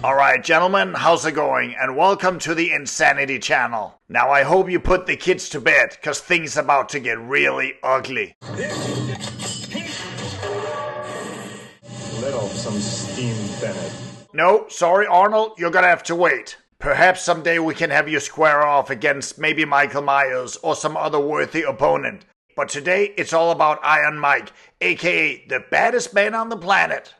Alright gentlemen, how's it going? And welcome to the Insanity channel. Now I hope you put the kids to bed, cause things about to get really ugly. Let off some steam, Bennett. No, sorry Arnold, you're gonna have to wait. Perhaps someday we can have you square off against maybe Michael Myers or some other worthy opponent. But today it's all about Iron Mike, aka the baddest man on the planet.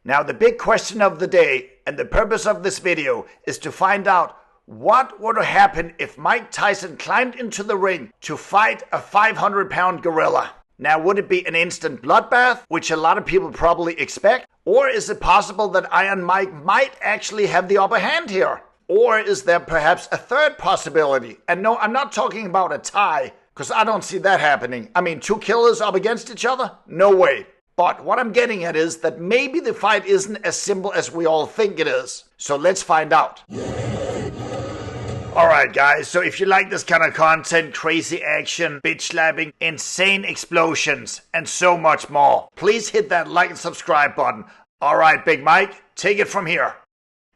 Now the big question of the day, and the purpose of this video, is to find out what would happen if Mike Tyson climbed into the ring to fight a 500-pound gorilla. Now would it be an instant bloodbath, which a lot of people probably expect? Or is it possible that Iron Mike might actually have the upper hand here? Or is there perhaps a third possibility? And no, I'm not talking about a tie, because I don't see that happening. I mean, two killers up against each other? No way. But what I'm getting at is that maybe the fight isn't as simple as we all think it is. So let's find out. Alright guys, so if you like this kind of content, crazy action, bitch slapping, insane explosions, and so much more, please hit that like and subscribe button. Alright Big Mike, take it from here.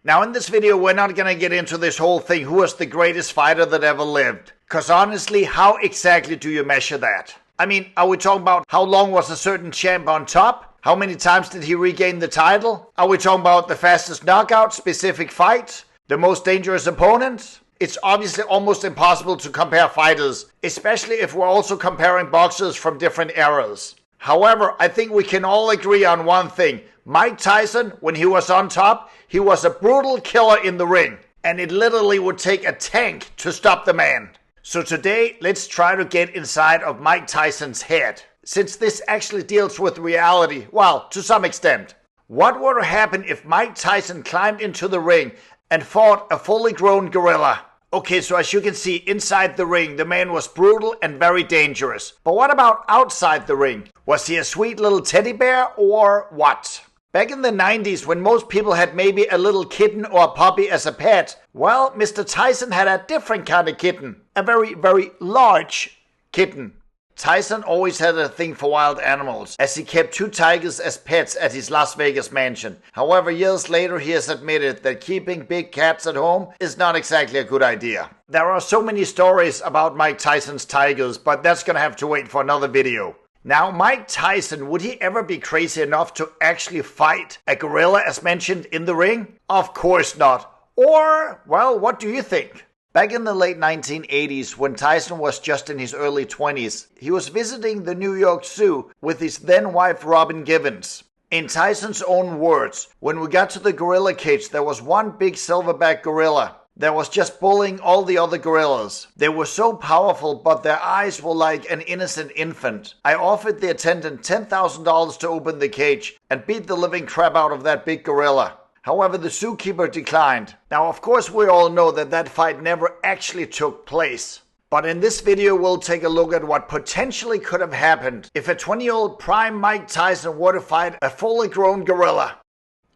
Now in this video we're not gonna get into this whole thing, who was the greatest fighter that ever lived. Cause honestly, how exactly do you measure that? I mean, are we talking about how long was a certain champ on top? How many times did he regain the title? Are we talking about the fastest knockout, specific fight? The most dangerous opponent? It's obviously almost impossible to compare fighters, especially if we're also comparing boxers from different eras. However, I think we can all agree on one thing. Mike Tyson, when he was on top, he was a brutal killer in the ring. And it literally would take a tank to stop the man. So today, let's try to get inside of Mike Tyson's head. Since this actually deals with reality, well, to some extent. What would happen if Mike Tyson climbed into the ring and fought a fully grown gorilla? Okay, so as you can see, inside the ring, the man was brutal and very dangerous. But what about outside the ring? Was he a sweet little teddy bear or what? Back in the 90s, when most people had maybe a little kitten or a puppy as a pet, well, Mr. Tyson had a different kind of kitten. A very, very large kitten. Tyson always had a thing for wild animals, as he kept two tigers as pets at his Las Vegas mansion. However, years later he has admitted that keeping big cats at home is not exactly a good idea. There are so many stories about Mike Tyson's tigers, but that's gonna have to wait for another video. Now, Mike Tyson, would he ever be crazy enough to actually fight a gorilla as mentioned in the ring? Of course not. Or, well, what do you think? Back in the late 1980s, when Tyson was just in his early 20s, he was visiting the New York Zoo with his then wife Robin Givens. In Tyson's own words, when we got to the gorilla cage, there was one big silverback gorilla that was just bullying all the other gorillas. They were so powerful, but their eyes were like an innocent infant. I offered the attendant $10,000 to open the cage and beat the living crap out of that big gorilla. However, the zookeeper declined. Now, of course, we all know that that fight never actually took place. But in this video, we'll take a look at what potentially could have happened if a 20-year-old prime Mike Tyson were to fight a fully grown gorilla.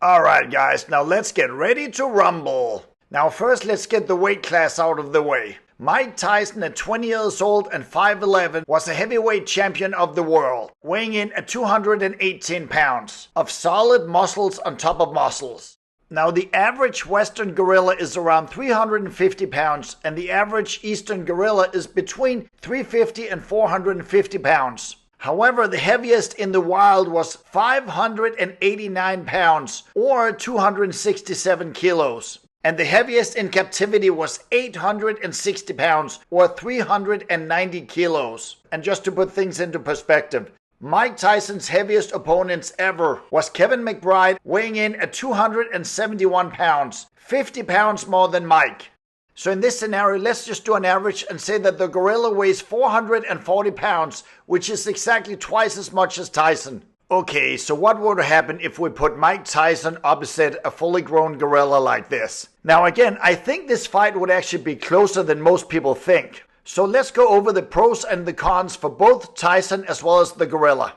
Alright guys, now let's get ready to rumble. Now first, let's get the weight class out of the way. Mike Tyson, at 20 years old and 5'11", was a heavyweight champion of the world, weighing in at 218 pounds of solid muscles on top of muscles. Now the average Western gorilla is around 350 pounds and the average Eastern gorilla is between 350 and 450 pounds. However, the heaviest in the wild was 589 pounds or 267 kilos. And the heaviest in captivity was 860 pounds or 390 kilos. And just to put things into perspective, Mike Tyson's heaviest opponents ever was Kevin McBride, weighing in at 271 pounds, 50 pounds more than Mike. So in this scenario, let's just do an average and say that the gorilla weighs 440 pounds, which is exactly twice as much as Tyson. Okay, so what would happen if we put Mike Tyson opposite a fully grown gorilla like this? Now again, I think this fight would actually be closer than most people think. So let's go over the pros and the cons for both Tyson as well as the gorilla.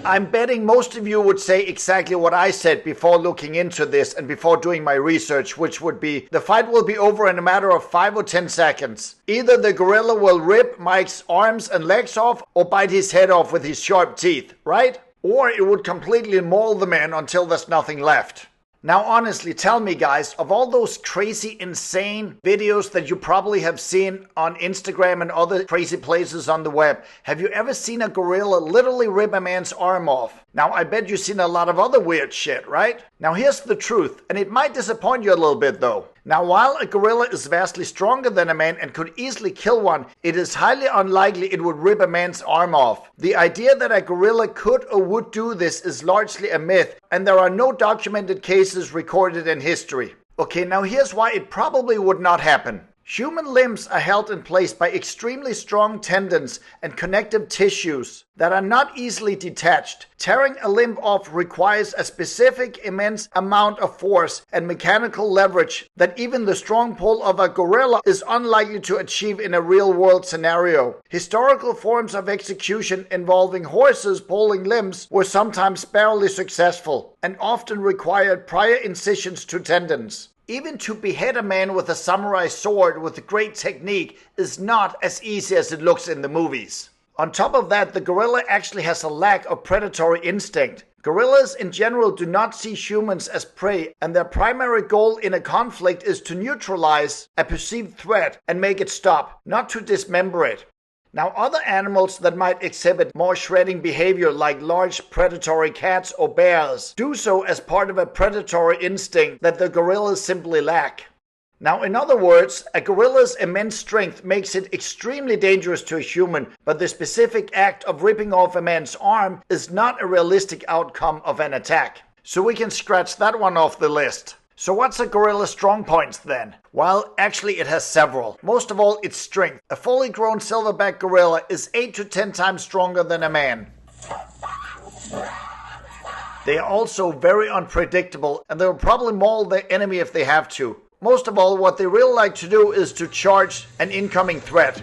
I'm betting most of you would say exactly what I said before looking into this and before doing my research, which would be the fight will be over in a matter of 5 or 10 seconds. Either the gorilla will rip Mike's arms and legs off or bite his head off with his sharp teeth, right? Or it would completely maul the man until there's nothing left. Now honestly, tell me guys, of all those crazy, insane videos that you probably have seen on Instagram and other crazy places on the web, have you ever seen a gorilla literally rip a man's arm off? Now I bet you've seen a lot of other weird shit, right? Now here's the truth, and it might disappoint you a little bit though. Now while a gorilla is vastly stronger than a man and could easily kill one, it is highly unlikely it would rip a man's arm off. The idea that a gorilla could or would do this is largely a myth, and there are no documented cases recorded in history. Okay, now here's why it probably would not happen. Human limbs are held in place by extremely strong tendons and connective tissues that are not easily detached. Tearing a limb off requires a specific immense amount of force and mechanical leverage that even the strong pull of a gorilla is unlikely to achieve in a real-world scenario. Historical forms of execution involving horses pulling limbs were sometimes barely successful and often required prior incisions to tendons. Even to behead a man with a samurai sword with great technique is not as easy as it looks in the movies. On top of that, the gorilla actually has a lack of predatory instinct. Gorillas in general do not see humans as prey, and their primary goal in a conflict is to neutralize a perceived threat and make it stop, not to dismember it. Now, other animals that might exhibit more shredding behavior, like large predatory cats or bears, do so as part of a predatory instinct that the gorillas simply lack. Now, in other words, a gorilla's immense strength makes it extremely dangerous to a human, but the specific act of ripping off a man's arm is not a realistic outcome of an attack. So we can scratch that one off the list. So what's a gorilla's strong points then? Well, actually it has several. Most of all, its strength. A fully grown silverback gorilla is 8 to 10 times stronger than a man. They are also very unpredictable, and they will probably maul their enemy if they have to. Most of all, what they really like to do is to charge an incoming threat.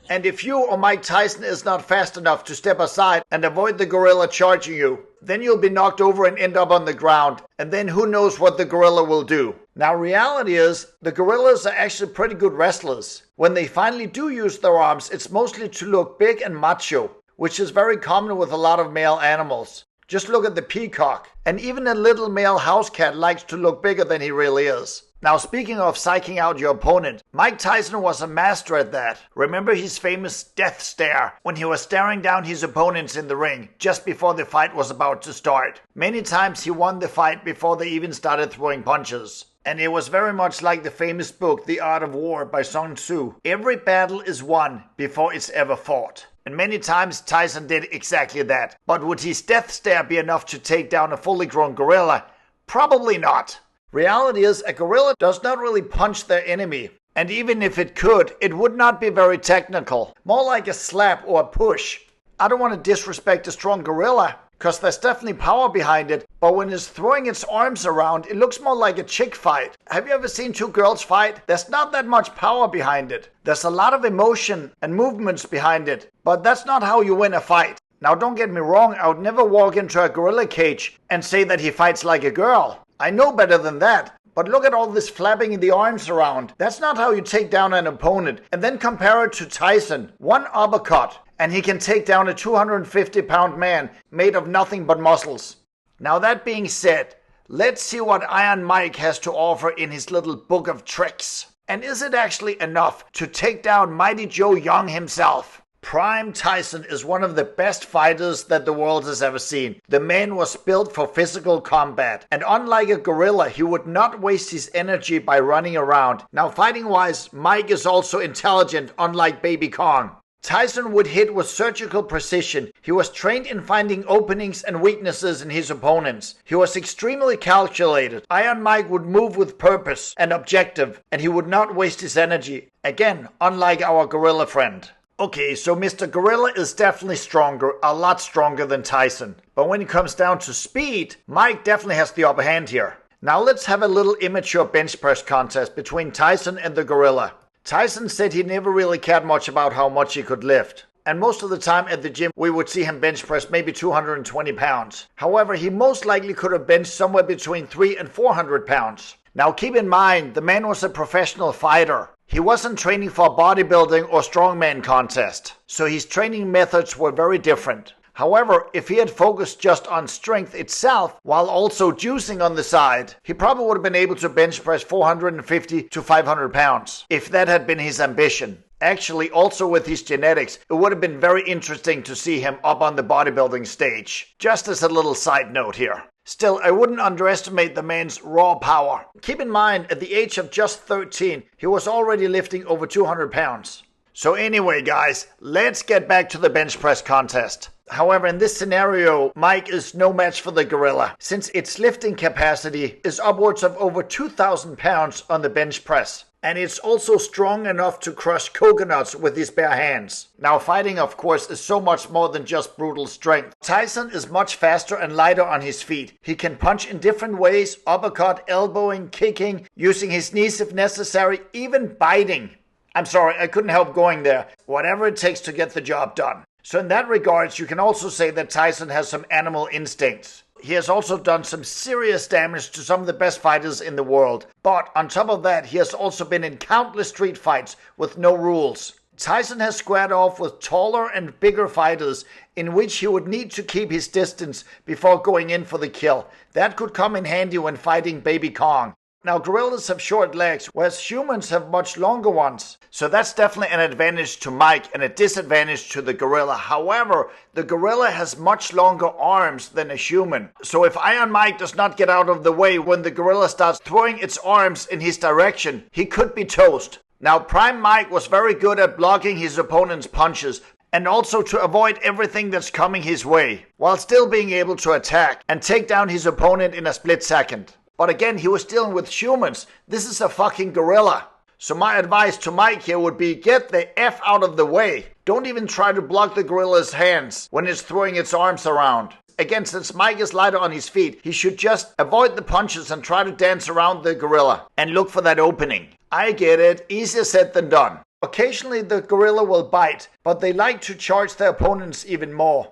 And if you or Mike Tyson is not fast enough to step aside and avoid the gorilla charging you, then you'll be knocked over and end up on the ground, and then who knows what the gorilla will do. Now, reality is, the gorillas are actually pretty good wrestlers. When they finally do use their arms, it's mostly to look big and macho, which is very common with a lot of male animals. Just look at the peacock, and even a little male house cat likes to look bigger than he really is. Now, speaking of psyching out your opponent, Mike Tyson was a master at that. Remember his famous death stare when he was staring down his opponents in the ring just before the fight was about to start. Many times he won the fight before they even started throwing punches. And it was very much like the famous book The Art of War by Sun Tzu. Every battle is won before it's ever fought. And many times Tyson did exactly that. But would his death stare be enough to take down a fully grown gorilla? Probably not. Reality is, a gorilla does not really punch their enemy. And even if it could, it would not be very technical. More like a slap or a push. I don't want to disrespect a strong gorilla, because there's definitely power behind it, but when it's throwing its arms around, it looks more like a chick fight. Have you ever seen two girls fight? There's not that much power behind it. There's a lot of emotion and movements behind it, but that's not how you win a fight. Now don't get me wrong, I would never walk into a gorilla cage and say that he fights like a girl. I know better than that. But look at all this flapping in the arms around. That's not how you take down an opponent. And then compare it to Tyson. One uppercut, and he can take down a 250-pound man made of nothing but muscles. Now that being said, let's see what Iron Mike has to offer in his little book of tricks. And is it actually enough to take down Mighty Joe Young himself? Prime Tyson is one of the best fighters that the world has ever seen. The man was built for physical combat, and unlike a gorilla, he would not waste his energy by running around. Now, fighting-wise, Mike is also intelligent, unlike Baby Kong. Tyson would hit with surgical precision. He was trained in finding openings and weaknesses in his opponents. He was extremely calculated. Iron Mike would move with purpose and objective, and he would not waste his energy. Again, unlike our gorilla friend. Okay, so Mr. Gorilla is definitely stronger, a lot stronger than Tyson. But when it comes down to speed, Mike definitely has the upper hand here. Now let's have a little immature bench press contest between Tyson and the gorilla. Tyson said he never really cared much about how much he could lift. And most of the time at the gym, we would see him bench press maybe 220 pounds. However, he most likely could have benched somewhere between 300 and 400 pounds. Now keep in mind, the man was a professional fighter. He wasn't training for a bodybuilding or strongman contest, so his training methods were very different. However, if he had focused just on strength itself while also juicing on the side, he probably would have been able to bench press 450 to 500 pounds, if that had been his ambition. Actually, also with his genetics, it would have been very interesting to see him up on the bodybuilding stage. Just as a little side note here. Still, I wouldn't underestimate the man's raw power. Keep in mind, at the age of just 13, he was already lifting over 200 pounds. So anyway, guys, let's get back to the bench press contest. However, in this scenario, Mike is no match for the gorilla, since its lifting capacity is upwards of over 2,000 pounds on the bench press. And it's also strong enough to crush coconuts with his bare hands. Now, fighting, of course, is so much more than just brutal strength. Tyson is much faster and lighter on his feet. He can punch in different ways, uppercut, elbowing, kicking, using his knees if necessary, even biting. I'm sorry, I couldn't help going there. Whatever it takes to get the job done. So in that regards, you can also say that Tyson has some animal instincts. He has also done some serious damage to some of the best fighters in the world. But on top of that, he has also been in countless street fights with no rules. Tyson has squared off with taller and bigger fighters in which he would need to keep his distance before going in for the kill. That could come in handy when fighting Baby Kong. Now, gorillas have short legs, whereas humans have much longer ones. So that's definitely an advantage to Mike and a disadvantage to the gorilla. However, the gorilla has much longer arms than a human. So if Iron Mike does not get out of the way when the gorilla starts throwing its arms in his direction, he could be toast. Now, Prime Mike was very good at blocking his opponent's punches, and also to avoid everything that's coming his way, while still being able to attack and take down his opponent in a split second. But again, he was dealing with humans. This is a fucking gorilla. So my advice to Mike here would be get the F out of the way. Don't even try to block the gorilla's hands when it's throwing its arms around. Again, since Mike is lighter on his feet, he should just avoid the punches and try to dance around the gorilla and look for that opening. I get it, easier said than done. Occasionally the gorilla will bite, but they like to charge their opponents even more.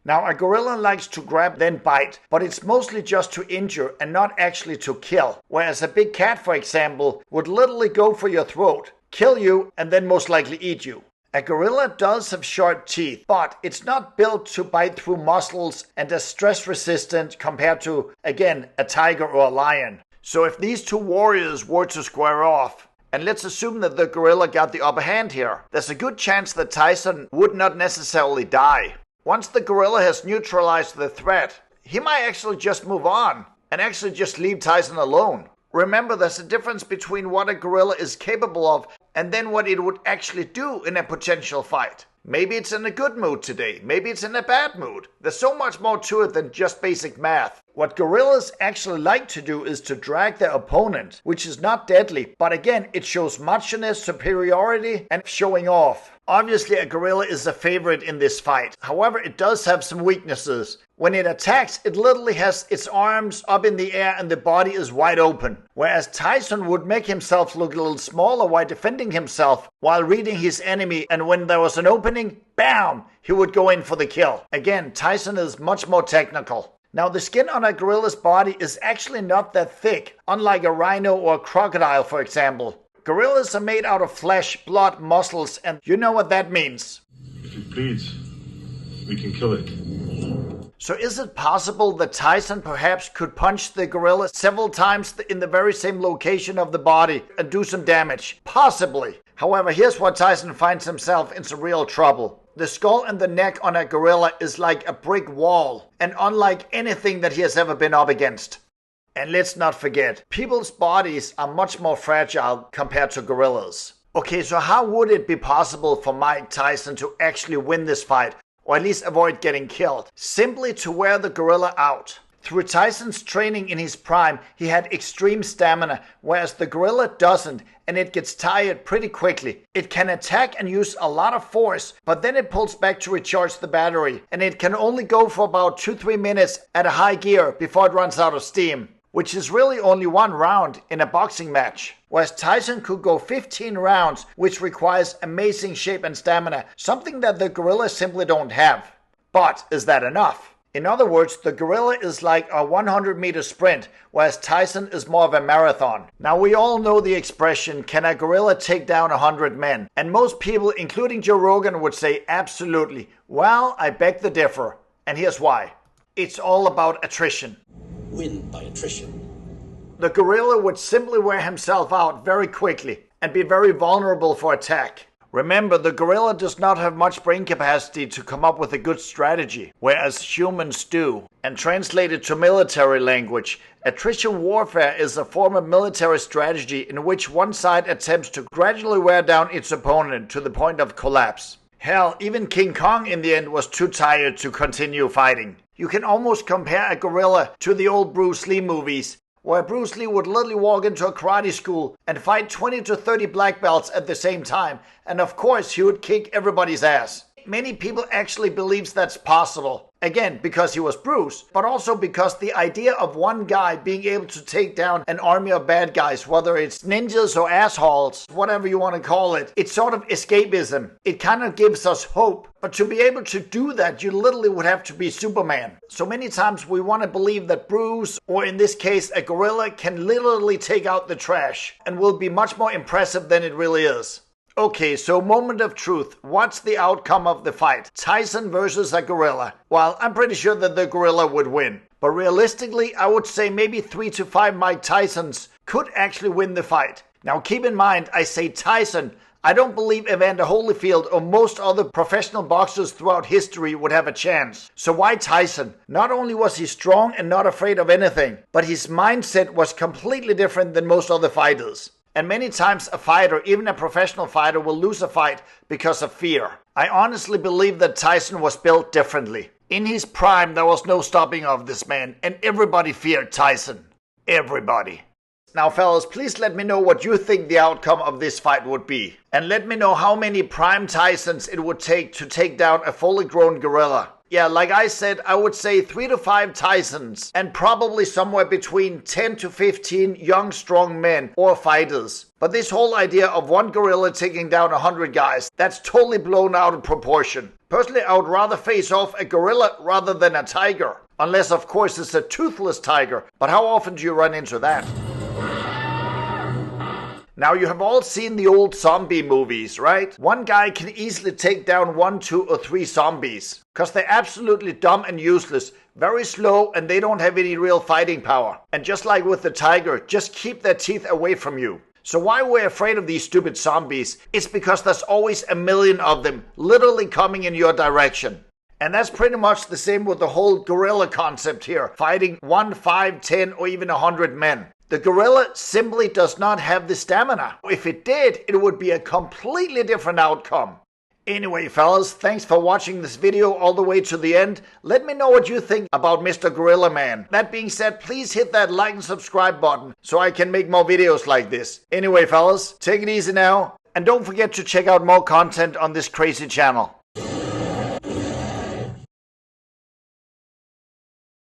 Now, a gorilla likes to grab then bite, but it's mostly just to injure and not actually to kill. Whereas a big cat, for example, would literally go for your throat, kill you, and then most likely eat you. A gorilla does have sharp teeth, but it's not built to bite through muscles and is stress resistant compared to, again, a tiger or a lion. So if these two warriors were to square off, and let's assume that the gorilla got the upper hand here, there's a good chance that Tyson would not necessarily die. Once the gorilla has neutralized the threat, he might actually just move on and actually just leave Tyson alone. Remember, there's a difference between what a gorilla is capable of and then what it would actually do in a potential fight. Maybe it's in a good mood today, maybe it's in a bad mood. There's so much more to it than just basic math. What gorillas actually like to do is to drag their opponent, which is not deadly, but again, it shows machiness, superiority, and showing off. Obviously, a gorilla is a favorite in this fight. However, it does have some weaknesses. When it attacks, it literally has its arms up in the air and the body is wide open. Whereas Tyson would make himself look a little smaller while defending himself, while reading his enemy, and when there was an opening, bam, he would go in for the kill. Again, Tyson is much more technical. Now, the skin on a gorilla's body is actually not that thick, unlike a rhino or a crocodile, for example. Gorillas are made out of flesh, blood, muscles, and you know what that means. If it bleeds, we can kill it. So is it possible that Tyson perhaps could punch the gorilla several times in the very same location of the body and do some damage? Possibly. However, here's where Tyson finds himself in some real trouble. The skull and the neck on a gorilla is like a brick wall, and unlike anything that he has ever been up against. And let's not forget, people's bodies are much more fragile compared to gorillas. Okay, so how would it be possible for Mike Tyson to actually win this fight, or at least avoid getting killed? Simply to wear the gorilla out. Through Tyson's training in his prime, he had extreme stamina, whereas the gorilla doesn't, and it gets tired pretty quickly. It can attack and use a lot of force, but then it pulls back to recharge the battery, and it can only go for about 2-3 minutes at a high gear before it runs out of steam, which is really only one round in a boxing match. Whereas Tyson could go 15 rounds, which requires amazing shape and stamina, something that the gorillas simply don't have. But is that enough? In other words, the gorilla is like a 100-meter sprint, whereas Tyson is more of a marathon. Now, we all know the expression, can a gorilla take down 100 men? And most people, including Joe Rogan, would say absolutely. Well, I beg to differ. And here's why. It's all about attrition. Win by attrition. The gorilla would simply wear himself out very quickly and be very vulnerable for attack. Remember, the gorilla does not have much brain capacity to come up with a good strategy, whereas humans do. And translated to military language, attrition warfare is a form of military strategy in which one side attempts to gradually wear down its opponent to the point of collapse. Hell, even King Kong in the end was too tired to continue fighting. You can almost compare a gorilla to the old Bruce Lee movies, where Bruce Lee would literally walk into a karate school and fight 20 to 30 black belts at the same time, and of course he would kick everybody's ass. Many people actually believes that's possible. Again, because he was Bruce, but also because the idea of one guy being able to take down an army of bad guys, whether it's ninjas or assholes, whatever you want to call it, it's sort of escapism. It kind of gives us hope. But to be able to do that, you literally would have to be Superman. So many times we want to believe that Bruce, or in this case a gorilla, can literally take out the trash and will be much more impressive than it really is. Okay, so moment of truth. What's the outcome of the fight? Tyson versus a gorilla. Well, I'm pretty sure that the gorilla would win. But realistically, I would say maybe 3 to 5 Mike Tysons could actually win the fight. Now keep in mind, I say Tyson. I don't believe Evander Holyfield or most other professional boxers throughout history would have a chance. So why Tyson? Not only was he strong and not afraid of anything, but his mindset was completely different than most other fighters. And many times a fighter, even a professional fighter, will lose a fight because of fear. I honestly believe that Tyson was built differently. In his prime, there was no stopping of this man, and everybody feared Tyson. Everybody. Now fellas, please let me know what you think the outcome of this fight would be. And let me know how many prime Tysons it would take to take down a fully grown gorilla. Yeah, like I said, I would say 3 to 5 Tysons and probably somewhere between 10 to 15 young strong men or fighters. But this whole idea of one gorilla taking down 100 guys, that's totally blown out of proportion. Personally, I would rather face off a gorilla rather than a tiger. Unless of course it's a toothless tiger, but how often do you run into that? Now you have all seen the old zombie movies, right? One guy can easily take down 1, 2 or 3 zombies. Because they're absolutely dumb and useless, very slow, and they don't have any real fighting power. And just like with the tiger, just keep their teeth away from you. So why we're afraid of these stupid zombies? It's because there's always a million of them literally coming in your direction. And that's pretty much the same with the whole gorilla concept here, fighting 1, 5, 10 or even 100 men. The gorilla simply does not have the stamina. If it did, it would be a completely different outcome. Anyway, fellas, thanks for watching this video all the way to the end. Let me know what you think about Mr. Gorilla Man. That being said, please hit that like and subscribe button so I can make more videos like this. Anyway, fellas, take it easy now. And don't forget to check out more content on this crazy channel.